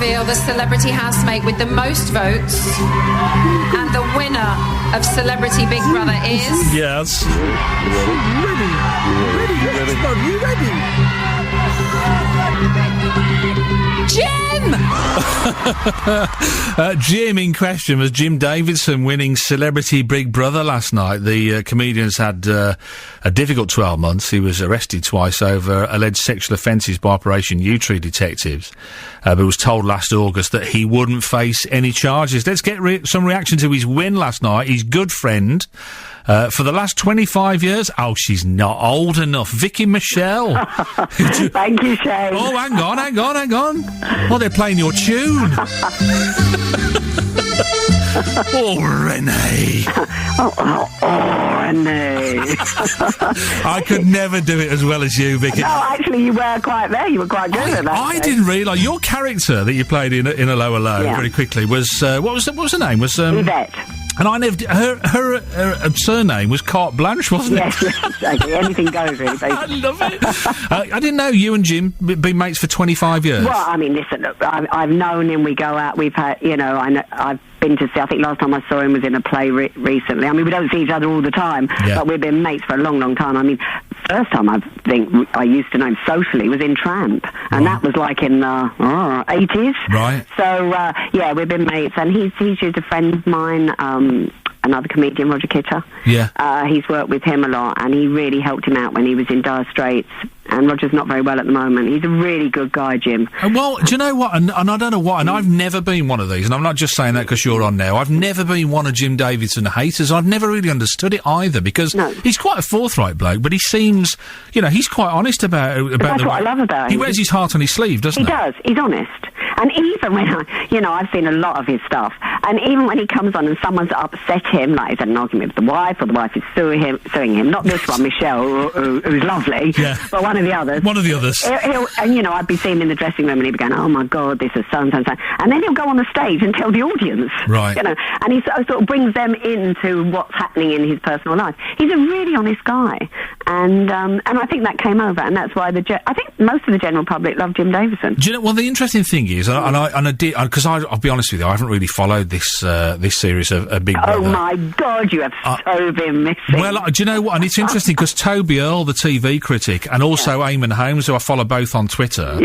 reveal the celebrity housemate with the most votes. And the winner of Celebrity Big Brother is... Yes. Jim! Jim in question was Jim Davidson winning Celebrity Big Brother last night. The comedian's had a difficult 12 months. He was arrested twice over alleged sexual offences by Operation U-Tree detectives, but was told last August that he wouldn't face any charges. Let's get some reaction to his win last night. His good friend, for the last 25 years... Oh, she's not old enough. Vicki Michelle. Thank you, Shane. Oh, hang on. Oh, they're playing your tune. Oh, Renee. Renee. I could never do it as well as you, Vicky. No, actually, you were quite there. You were quite good at that. I didn't realise your character that you played in a Lower Low very quickly was what was her name? Was Yvette. And I never. Her surname was Carte Blanche, wasn't it? Yes, exactly. Anything goes, really. Basically. I love it. I didn't know you and Jim been mates for 25 years. Well, I mean, listen, look, I've known him. We go out. We've had, I've been to see. I think last time I saw him was in a play recently. I mean, we don't see each other all the time, but we've been mates for a long, long time. I mean, first time I think I used to know him socially was in Tramp, and that was like in the 80s. Right. So we've been mates, and he's just a friend of mine. Another comedian, Roger Kitter. Yeah. He's worked with him a lot, and he really helped him out when he was in dire straits. And Roger's not very well at the moment. He's a really good guy, Jim. Well, do you know what? And I don't know why. And I've never been one of these. And I'm not just saying that because you're on now. I've never been one of Jim Davidson haters. I've never really understood it either because he's quite a forthright bloke, but he seems, he's quite honest about that's what I love about him. He wears his heart on his sleeve, doesn't he? He does. He's honest. And even when I've seen a lot of his stuff, and even when he comes on and someone's upset him, like he's had an argument with the wife, or the wife is suing him, not this one, Michelle, who's lovely, but one of the others. One of the others. I'd be seeing him in the dressing room and he'd be going, oh my God, this is so-and-so, and then he'll go on the stage and tell the audience. Right. And he sort of brings them into what's happening in his personal life. He's a really honest guy. And I think that came over, and that's why I think most of the general public love Jim Davidson. Do you know, well, the interesting thing is, I did, because I'll be honest with you, I haven't really followed this series of Big Brother. Oh my God, you have so been missing. Well, do you know what? And it's interesting because Toby Earl, the TV critic, and also Eamon Holmes, who I follow both on Twitter,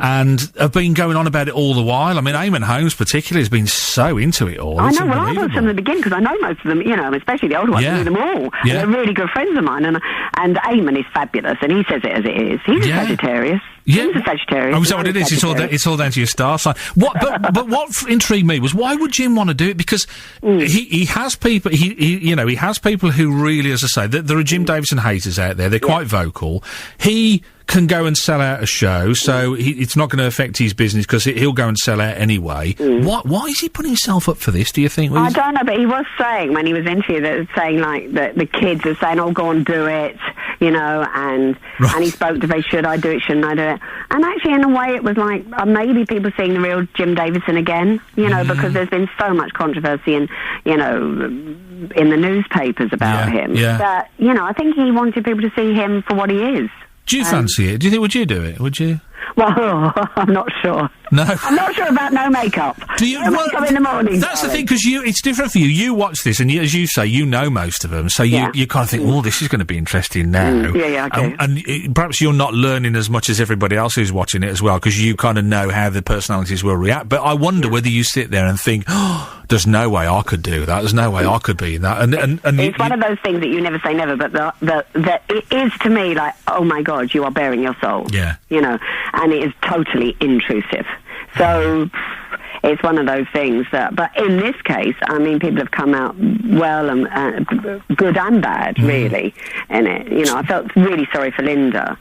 and have been going on about it all the while. I mean, Eamon Holmes particularly has been so into it all. I know. Well, I was from the beginning because I know most of them. Especially the older ones. I know them all. And they're really good friends of mine. And Eamon is fabulous, and he says it as it is. He's a Sagittarius. Yeah. He's a Sagittarius. Oh, is that what it is? It's all down to your star sign. But what intrigued me was, why would Jim want to do it? Because he has people. He has people who really, as I say, there are Jim Davidson haters out there. They're quite vocal. He can go and sell out a show, so it's not going to affect his business because he'll go and sell out anyway. Why is he putting himself up for this, do you think? I don't know, but he was saying when he was interviewed, saying like that the kids are saying, oh, go and do it, and he spoke to, should I do it, shouldn't I do it? And actually, in a way, it was like maybe people seeing the real Jim Davidson again, because there's been so much controversy in the newspapers about him that, I think he wanted people to see him for what he is. Do you fancy it? Would you do it? Would you? Well, I'm not sure. No. I'm not sure about no makeup. Do you? No makeup in the morning. That's the thing, because it's different for you. You watch this, and as you say, you know most of them, so you kind of think, oh, this is going to be interesting now. Okay. And perhaps you're not learning as much as everybody else who's watching it as well, because you kind of know how the personalities will react. But I wonder whether you sit there and think, oh, there's no way I could do that. There's no way I could be in that. And it's one of those things that you never say never, but it is to me like, oh my God, you are bearing your soul. Yeah. And it is totally intrusive. So it's one of those things that, but in this case, I mean, people have come out well and good and bad, really, in it. I felt really sorry for Linda.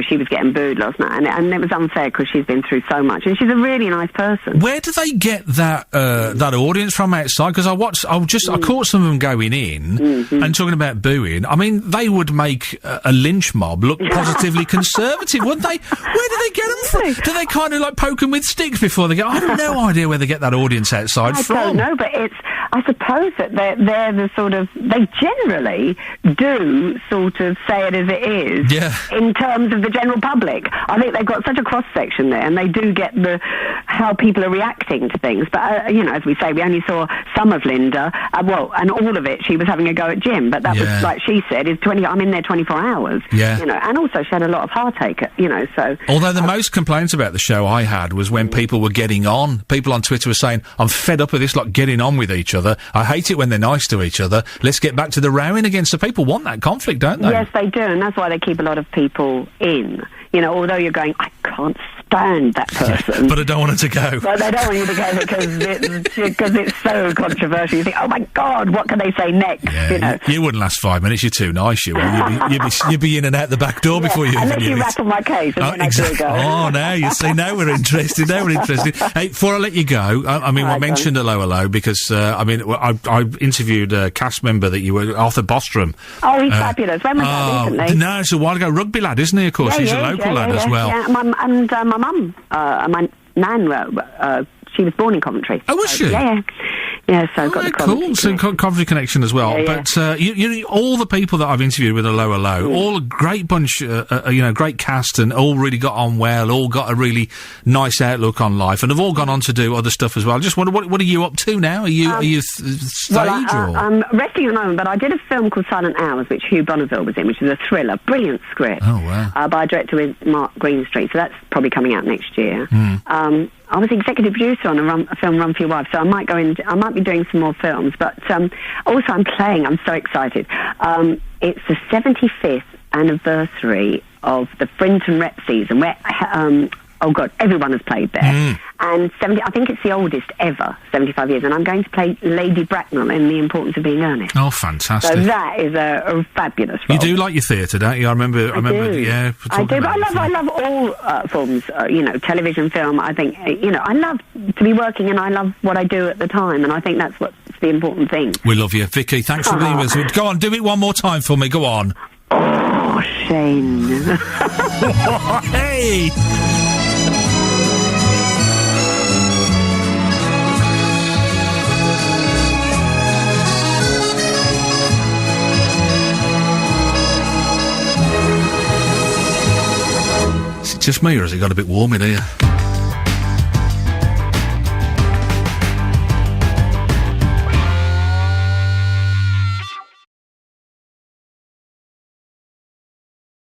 She was getting booed last night, and it was unfair because she's been through so much, and she's a really nice person. Where do they get that audience from outside? Because I caught some of them going in and talking about booing. I mean, they would make a lynch mob look positively conservative, wouldn't they? Where do they get them from? Do they kind of like poke them with sticks before they go? I have no idea where they get that audience outside from. I don't know, but I suppose that they're the sort of, they generally do sort of say it as it is. Yeah. In terms of the general public. I think they've got such a cross-section there, and they do get how people are reacting to things. But, you know, as we say, we only saw some of Linda, and all of it, she was having a go at Jim, but that was, like she said, I'm in there 24 hours. Yeah. You know, and also she had a lot of heartache, you know, so... Although the most complaints about the show I had was when people were getting on. People on Twitter were saying, I'm fed up of this, like, getting on with each other. I hate it when they're nice to each other. Let's get back to the rowing again. So people want that conflict, don't they? Yes, they do, and that's why they keep a lot of people in. You know, although you're going, I can't stand that person. But I don't want it to go. But they don't want you to go because it's so controversial. You think, oh my God, what can they say next? Yeah, you know? you wouldn't last 5 minutes. You're too nice. You'd be in and out the back door before you. Unless you rattle my case. Exactly. Now you see. Now we're interested. Hey, before I let you go, I mean, I mentioned a low because I interviewed a cast member that you were, Arthur Bostrom. Oh, he's fabulous. When was that recently? No, it's a while ago. Rugby lad, isn't he? Of course, he's a local lad as well. Yeah, my mum, my nan, she was born in Coventry. Oh, was she? Yeah. Yeah, so I've got the cool. So Coventry connection as well. Yeah. But you all the people that I've interviewed with a low, all a great bunch, great cast, and all really got on well. All got a really nice outlook on life, and have all gone on to do other stuff as well. I just wonder, what are you up to now? Are you stage or? I'm resting at the moment, but I did a film called Silent Hours, which Hugh Bonneville was in, which is a thriller, brilliant script. Oh wow! By a director with Mark Greenstreet. So that's probably coming out next year. I was executive producer on a film, Run for Your Wife, so I might be doing some more films, but also I'm playing, I'm so excited. It's the 75th anniversary of the Frinton Rep season, where, everyone has played there. And I think it's the oldest ever, 75 years, and I'm going to play Lady Bracknell in The Importance of Being Earnest. Oh, fantastic. So that is a fabulous role. You do like your theatre, don't you? I remember, yeah. I do, but I love all forms, television, film. I think, I love to be working, and I love what I do at the time, and I think that's what's the important thing. We love you. Vicky, thanks for being with us. Go on, do it one more time for me, go on. Oh, Shane. Hey! Is it just me, or has it got a bit warm in here?